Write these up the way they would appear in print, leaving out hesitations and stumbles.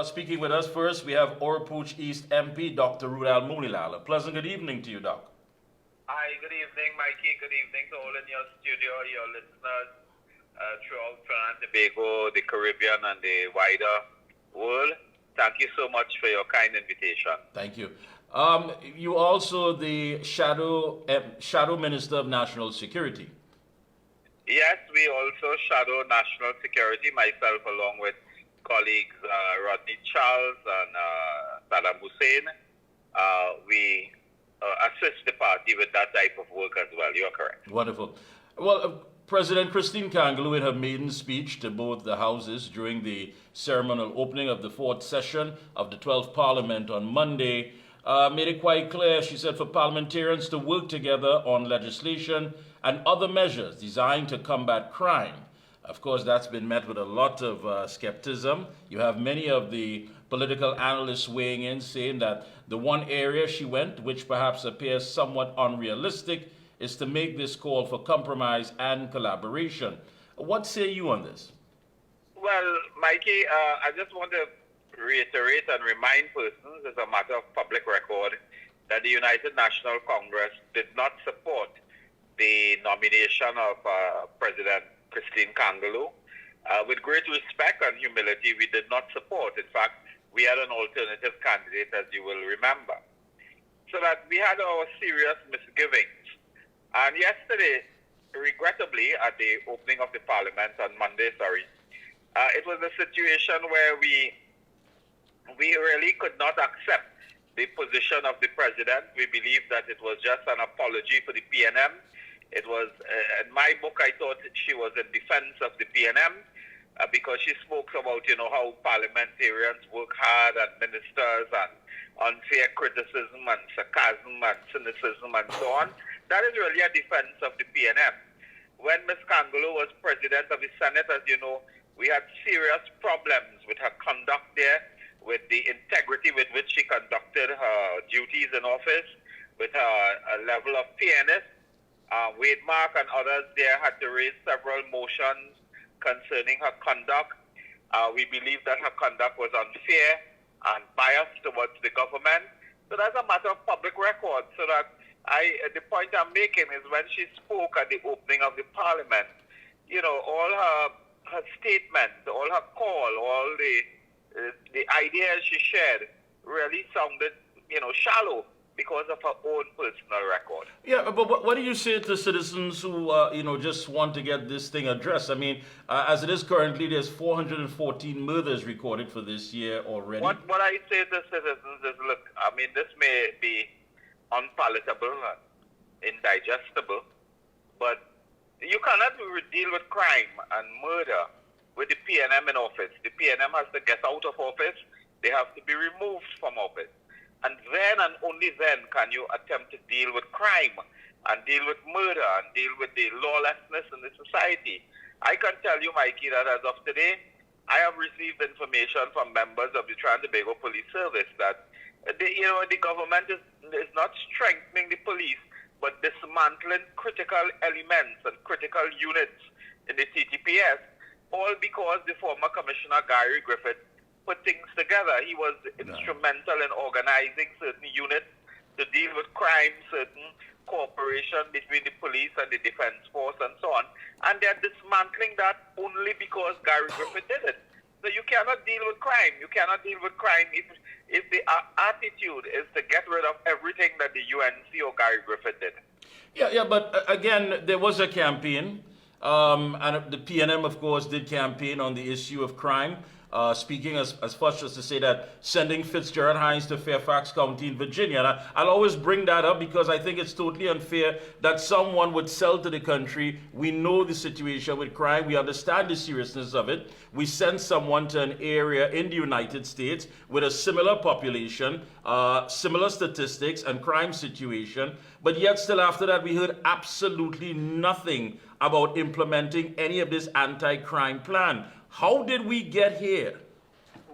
Speaking with us first, we have Orpooch East MP, Dr. Roodal Moonilal. A pleasant good evening to you, Doc. Hi, good evening, Mikey. Good evening to all in your studio, your listeners throughout Trinidad and Tobago, the Caribbean, and the wider world. Thank you so much for your kind invitation. Thank you. You also the shadow Minister of National Security. Yes, we also shadow national security, myself along with colleagues Rodney Charles and Saddam Hussein. We assist the party with that type of work as well. You're correct. Wonderful. Well, President Christine Kangaloo, in her maiden speech to both the houses during the ceremonial opening of the fourth session of the 12th Parliament on Monday, made it quite clear, she said, for parliamentarians to work together on legislation and other measures designed to combat crime. Of course, that's been met with a lot of skepticism. You have many of the political analysts weighing in, saying that the one area she went, which perhaps appears somewhat unrealistic, is to make this call for compromise and collaboration. What say you on this? Well, Mikey, I just want to reiterate and remind persons, as a matter of public record, that the United National Congress did not support the nomination of President Christine Kangaloo. With great respect and humility, we did not support. In fact, we had an alternative candidate, as you will remember. So that we had our serious misgivings. And yesterday, regrettably, at the opening of the Parliament on Monday, it was a situation where we really could not accept the position of the President. We believed that it was just an apology for the PNM. It was, in my book, I thought she was in defense of the PNM because she spoke about, how parliamentarians work hard and ministers and unfair criticism and sarcasm and cynicism and so on. That is really a defense of the PNM. When Ms. Kangaloo was president of the Senate, as you know, we had serious problems with her conduct there, with the integrity with which she conducted her duties in office, with her level of fairness. Wade Mark and others there had to raise several motions concerning her conduct. We believe that her conduct was unfair and biased towards the government. So that's a matter of public record. So that the point I'm making is when she spoke at the opening of the Parliament, all her statements, all her call, all the ideas she shared really sounded, shallow, because of her own personal record. Yeah, but what do you say to citizens who, just want to get this thing addressed? I mean, as it is currently, there's 414 murders recorded for this year already. What I say to citizens is, look, I mean, this may be unpalatable and indigestible, but you cannot deal with crime and murder with the PNM in office. The PNM has to get out of office. They have to be removed from office. And then and only then can you attempt to deal with crime and deal with murder and deal with the lawlessness in the society. I can tell you, Mikey, that as of today, I have received information from members of the Trinidad and Tobago Police Service that the government is not strengthening the police, but dismantling critical elements and critical units in the TTPS, all because the former Commissioner Gary Griffith put things together. He was instrumental in organizing certain units to deal with crime, certain cooperation between the police and the defense force and so on. And they're dismantling that only because Gary Griffith did it. So you cannot deal with crime. You cannot deal with crime if the attitude is to get rid of everything that the UNC or Gary Griffith did. Yeah, but again, there was a campaign, and the PNM, of course, did campaign on the issue of crime. Speaking as much as to say that sending Fitzgerald Hines to Fairfax County in Virginia. And I'll always bring that up because I think it's totally unfair that someone would sell to the country. We know the situation with crime. We understand the seriousness of it. We send someone to an area in the United States with a similar population, similar statistics and crime situation. But yet still after that, we heard absolutely nothing about implementing any of this anti-crime plan. How did we get here?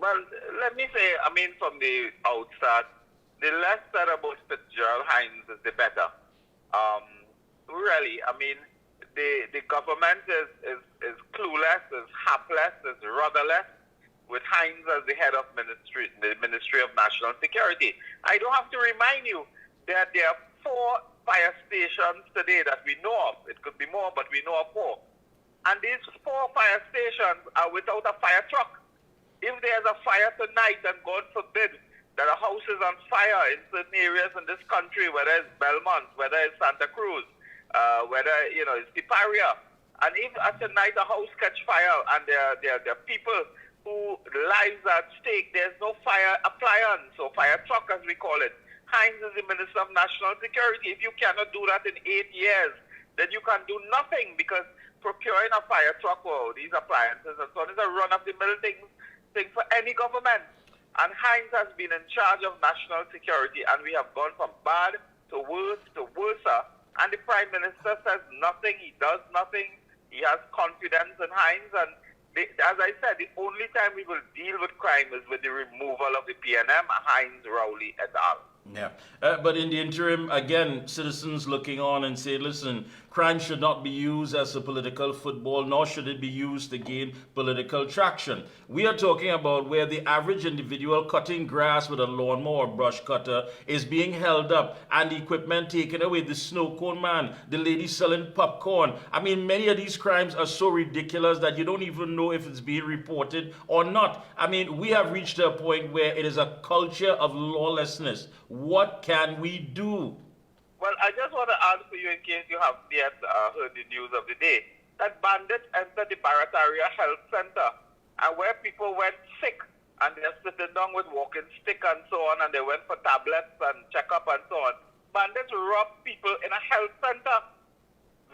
Well, let me say, from the outset, the less said about Fitzgerald Hines is the better. Really, the government is clueless, is hapless, is rudderless. with Hines as the head of the Ministry of National Security. I don't have to remind you that there are 4 fire stations today that we know of. It could be more, but we know of 4. And these 4 fire stations are without a fire truck. If there's a fire tonight, and God forbid that a house is on fire in certain areas in this country, whether it's Belmont, whether it's Santa Cruz, whether it's Piparia, and if at night a house catch fire and there are people whose lives are at stake, there's no fire appliance or fire truck as we call it. Hines is the Minister of National Security. If you cannot do that in 8 years, then you can do nothing, because procuring a fire truck or these appliances and so on is a run-of-the-mill thing for any government. And Hines has been in charge of national security, and we have gone from bad to worse to worse. And the Prime Minister says nothing, he does nothing, he has confidence in Hines. And as I said, the only time we will deal with crime is with the removal of the PNM, Hines, Rowley, et al. Yeah, but in the interim, again, citizens looking on and say, listen, crime should not be used as a political football, nor should it be used to gain political traction. We are talking about where the average individual cutting grass with a lawnmower or brush cutter is being held up and the equipment taken away, the snow cone man, the lady selling popcorn. I mean, many of these crimes are so ridiculous that you don't even know if it's being reported or not. I mean, we have reached a point where it is a culture of lawlessness. What can we do? Well, I just want to add for you, in case you have yet heard the news of the day, that bandits entered the Barataria Health Center, and where people went sick, and they're sitting down with walking stick and so on, and they went for tablets and checkup and so on. Bandits robbed people in a health center.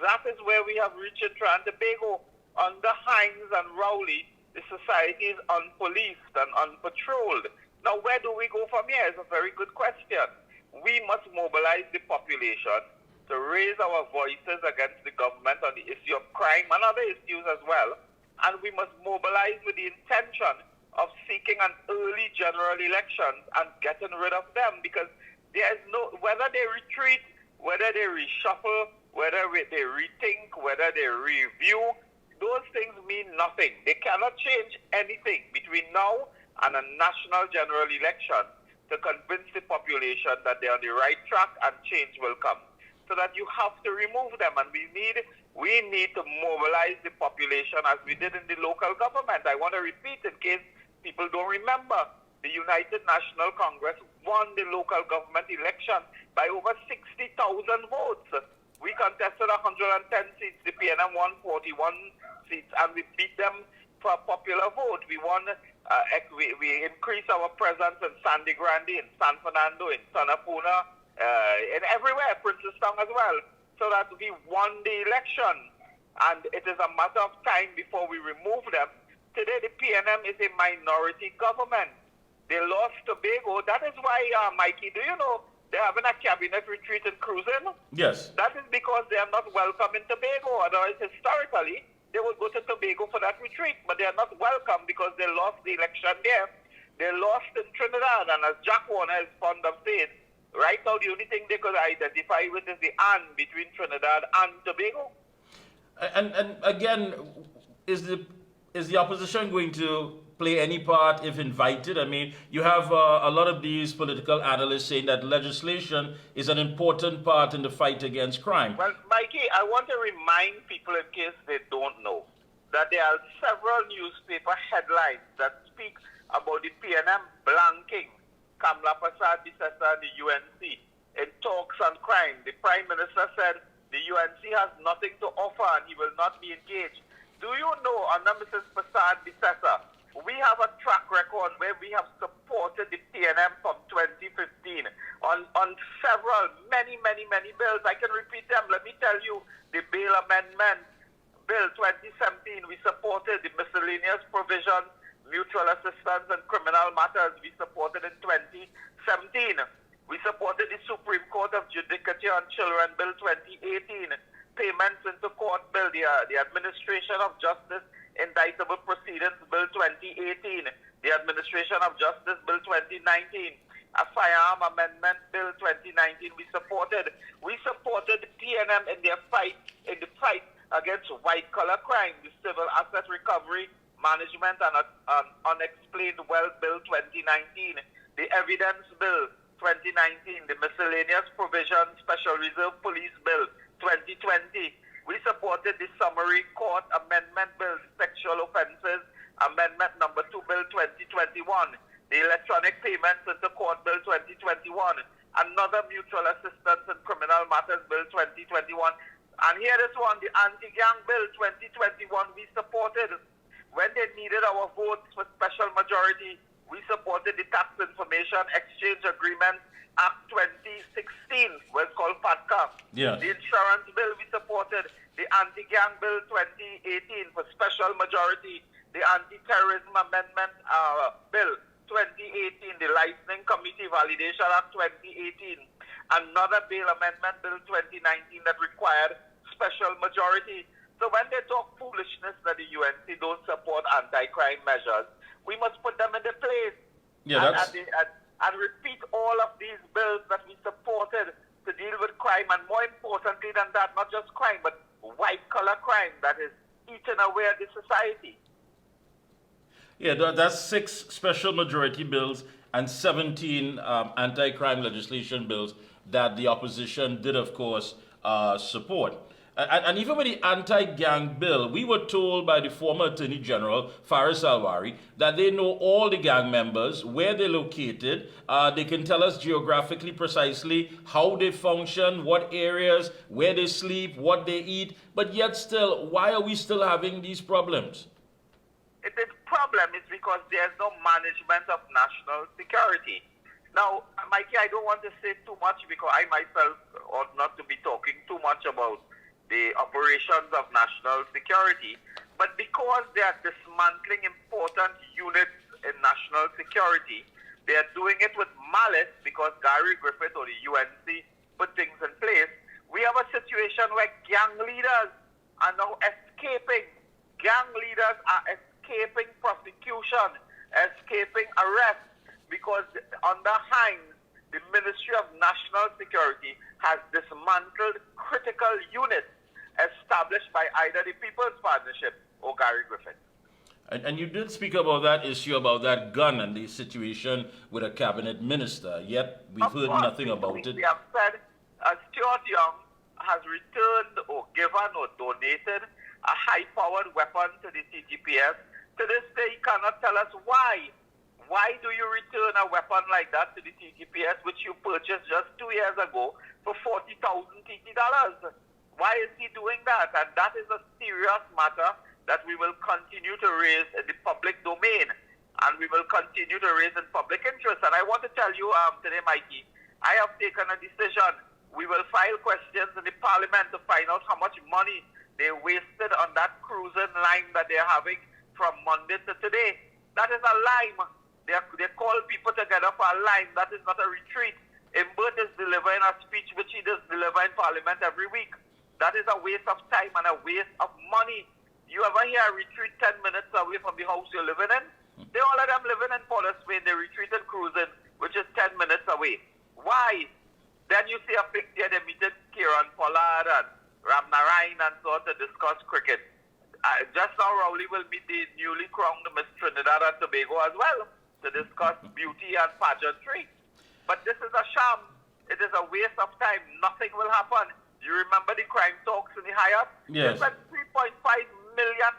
That is where we have reached in Trinidad and Tobago. Under Hines and Rowley, the society is unpoliced and unpatrolled. Now, where do we go from here is a very good question. We must mobilize the population to raise our voices against the government on the issue of crime and other issues as well. And we must mobilize with the intention of seeking an early general election and getting rid of them, because there is no, whether they retreat, whether they reshuffle, whether they rethink, whether they review, those things mean nothing. They cannot change anything between now and a national general election to convince the population that they're on the right track and change will come. So that you have to remove them, and we need to mobilize the population as we did in the local government. I want to repeat, in case people don't remember, the United National Congress won the local government election by over 60,000 votes. We contested 110 seats, the PNM won 41 seats, and we beat them for a popular vote. We won. We increased our presence in Sandy Grande, in San Fernando, in Tanapuna, and everywhere, Princestown as well, so that we won the election. And it is a matter of time before we remove them. Today, the PNM is a minority government. They lost Tobago. That is why, Mikey, do you know they're having a cabinet retreat in Cruising? Yes. That is because they are not welcome in Tobago. Otherwise, historically, they would go to Tobago for that retreat, but they are not welcome because they lost the election there. They lost in Trinidad, and as Jack Warner is fond of saying, right now the only thing they could identify with is the "and" between Trinidad and Tobago. And again, is the opposition going to play any part if invited? I mean, you have a lot of these political analysts saying that legislation is an important part in the fight against crime. Well, Mikey, I want to remind people, in case they don't know, that there are several newspaper headlines that speak about the PNM blanking Kamla Prasad Bissessa and the UNC in talks on crime. The Prime Minister said the UNC has nothing to offer and he will not be engaged. Do you know, under Mrs. Prasad Bissessa, we have a track record where we have supported the PNM from 2015 on several, many bills. I can repeat them. Let me tell you, the bail amendment, Bill 2017, we supported the miscellaneous provisions, mutual assistance and criminal matters, we supported in 2017. We supported the Supreme Court of Judicature on Children Bill 2018, Payments into Court Bill, the Administration of Justice Indictable Proceedings Bill 2018, the Administration of Justice Bill 2019, a Firearm Amendment Bill 2019 we supported. We supported the PNM in the fight against white-collar crime, the Civil Asset Recovery Management and Unexplained Wealth Bill 2019, the Evidence Bill 2019, the Miscellaneous Provision Special Reserve Police Bill 2020. We supported the Summary Court Amendment Bill, Sexual Offences Amendment number 2 Bill 2021, the Electronic Payments into Court Bill 2021, another Mutual Assistance in Criminal Matters Bill 2021, and here is one, the Anti-Gang Bill 2021 we supported. When they needed our votes for special majority, we supported the Tax Information Exchange Agreement Act 2016, what's called FATCA. Yeah. The Insurance Bill we supported, the Anti-Gang Bill 2018 for special majority, the Anti-Terrorism Amendment Bill 2018, the Licensing Committee Validation Act 2018, another bail amendment bill 2019 that required special majority. So when they talk foolishness that the UNC don't support anti-crime measures, we must put them in their place. Yeah, and repeat all of these bills that we supported to deal with crime, and more importantly than that, not just crime, but white-collar crime that is eating away at the society. Yeah, that's 6 special majority bills and 17 anti-crime legislation bills that the opposition did, of course, support. And even with the anti-gang bill, we were told by the former Attorney General, Faris Alwari, that they know all the gang members, where they're located. They can tell us geographically precisely how they function, what areas, where they sleep, what they eat. But yet still, why are we still having these problems? The problem is because there's no management of national security. Now, Mikey, I don't want to say too much because I myself ought not to be talking too much about the operations of national security, but because they are dismantling important units in national security, they are doing it with malice because Gary Griffith or the UNC put things in place. We have a situation where gang leaders are now escaping. Gang leaders are escaping prosecution, escaping arrest, because under Hines, the Ministry of National Security has dismantled critical units established by either the People's Partnership or Gary Griffith. And you did speak about that issue, about that gun and the situation with a cabinet minister, yet we've heard nothing about it. We have said Stuart Young has returned or given or donated a high-powered weapon to the TGPS. To this day, he cannot tell us why. Why do you return a weapon like that to the TGPS, which you purchased just 2 years ago for $40,000 TT dollars? Why is he doing that? And that is a serious matter that we will continue to raise in the public domain, and we will continue to raise in public interest. And I want to tell you today, Mikey, I have taken a decision. We will file questions in the parliament to find out how much money they wasted on that cruising line that they're having from Monday to today. That is a line. They call people together for a line. That is not a retreat. Imbert is delivering a speech which he does deliver in parliament every week. That is a waste of time and a waste of money. You ever hear a retreat 10 minutes away from the house you're living in? They all of them living in Port of Spain. They retreat and cruising, which is 10 minutes away. Why? Then you see a picture, they meet Kieran Pollard and Ram Narayan and so on to discuss cricket. Just now, Rowley will meet the newly crowned Miss Trinidad and Tobago as well to discuss beauty and pageantry. But this is a sham. It is a waste of time. Nothing will happen. You remember the crime talks in the Hyatt? Yes. They spent $3.5 million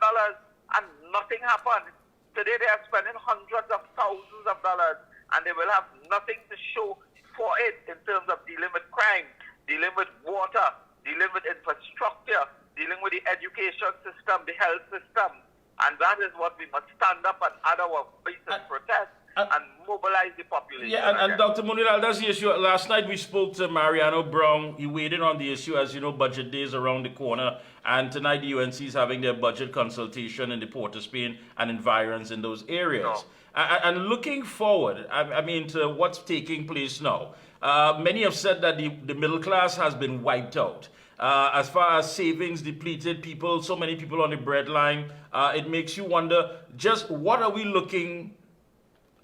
and nothing happened. Today they are spending hundreds of thousands of dollars and they will have nothing to show for it in terms of dealing with crime, dealing with water, dealing with infrastructure, dealing with the education system, the health system. And that is what we must stand up and add our voice and protest and mobilize the population. Yeah, and Dr. Moonilal, that's the issue. Last night we spoke to Mariano Brown. He weighed in on the issue. As you know, budget day is around the corner. And tonight the UNC is having their budget consultation in the Port of Spain and environs in those areas. No. And looking forward, I mean, to what's taking place now, many have said that the middle class has been wiped out. As far as savings depleted, people, so many people on the breadline, it makes you wonder just what are we looking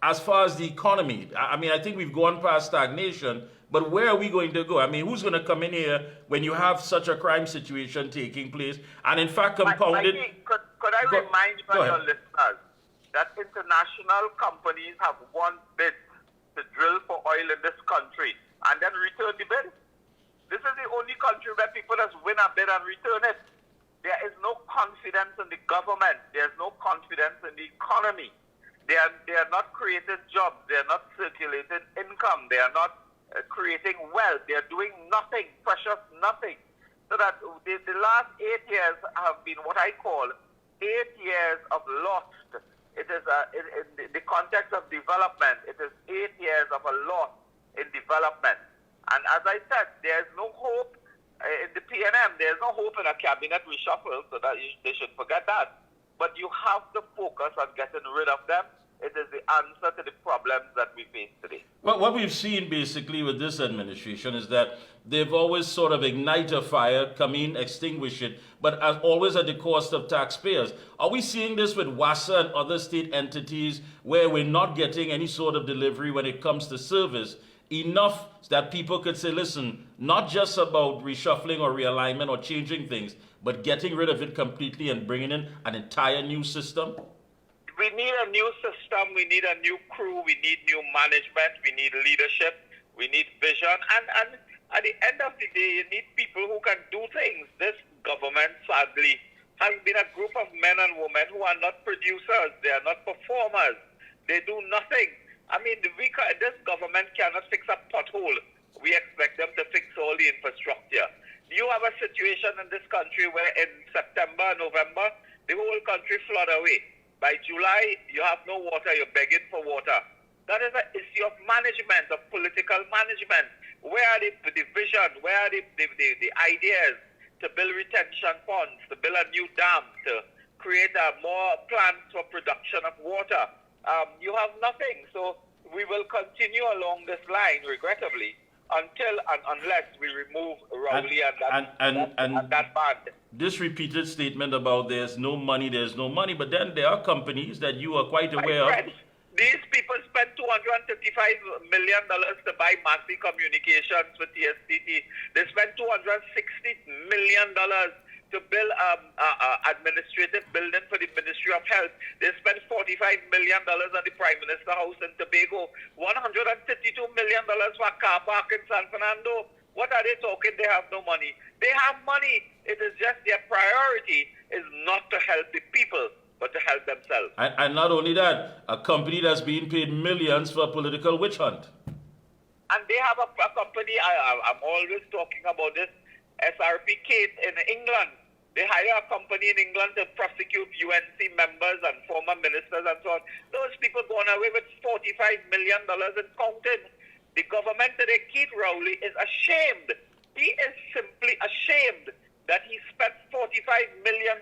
as far as the economy. I mean, I think we've gone past stagnation, but where are we going to go? I mean, who's going to come in here when you have such a crime situation taking place? And in fact, compounded... Mikey, could I Go remind you and your ahead. listeners that international companies have won bids to drill for oil in this country and then return the bid? This is the only country where people just win a bid and return it. There is no confidence in the government. There's no confidence in the economy. They are not creating jobs. They are not circulating income. They are not creating wealth. They are doing nothing, precious nothing. So that the last 8 years have been what I call 8 years of lost. It is in the context of development, it is 8 years of a loss in development. And as I said, there's no hope in the PNM. There's no hope in a cabinet reshuffle, so that they should forget that. But you have to focus on getting rid of them. It is the answer to the problems that we face today. Well, what we've seen basically with this administration is that they've always sort of ignite a fire, come in, extinguish it, but always at the cost of taxpayers. Are we seeing this with WASA and other state entities where we're not getting any sort of delivery when it comes to service enough that people could say, listen, not just about reshuffling or realignment or changing things, but getting rid of it completely and bringing in an entire new system? We need a new system, we need a new crew, we need new management, we need leadership, we need vision, and at the end of the day, you need people who can do things. This government, sadly, has been a group of men and women who are not producers, they are not performers, they do nothing. I mean, this government cannot fix a pothole. We expect them to fix all the infrastructure. You have a situation in this country where in September, November, the whole country flood away. By July, you have no water, you're begging for water. That is an issue of management, of political management. Where are the vision, where are the ideas to build retention ponds, to build a new dam, to create more plants for production of water? You have nothing. So we will continue along this line, regrettably, until and unless we remove Rowley and that band. This repeated statement about there's no money, but then there are companies that you are quite aware of. These people spent $255 million to buy Massey Communications with TSTT. They spent $260 million to build administrative building for the Ministry of Health. They spent $45 million on the Prime Minister House in Tobago. $152 million for a car park in San Fernando. What are they talking? They have no money. They have money. It is just their priority is not to help the people, but to help themselves. And not only that, a company that's being paid millions for a political witch hunt. And they have a company, I'm always talking about this, SRP Kate in England. They hire a company in England to prosecute UNC members and former ministers and so on. Those people gone away with $45 million in counting. The government today, Keith Rowley, is ashamed. He is simply ashamed that he spent $45 million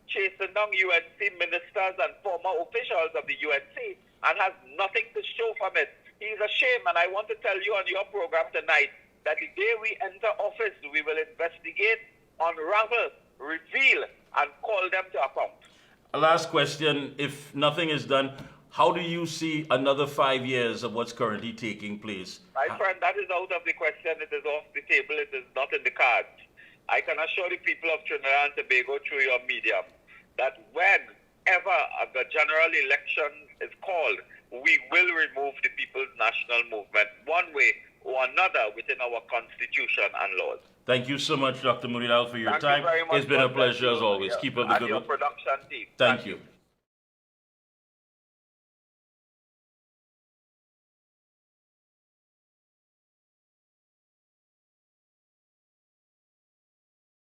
chasing down UNC ministers and former officials of the UNC and has nothing to show from it. He is ashamed, and I want to tell you on your program tonight that the day we enter office, we will investigate, unravel, reveal, and call them to account. A last question, if nothing is done, how do you see another 5 years of what's currently taking place? My friend, that is out of the question. It is off the table. It is not in the cards. I can assure the people of Trinidad and Tobago through your medium that whenever the general election is called, we will remove the People's National Movement one way or another within our constitution and laws. Thank you so much, Dr. Moonilal, for your Thank time. you very much. It's been a pleasure as always. Keep up the good your work. production team. Thank you.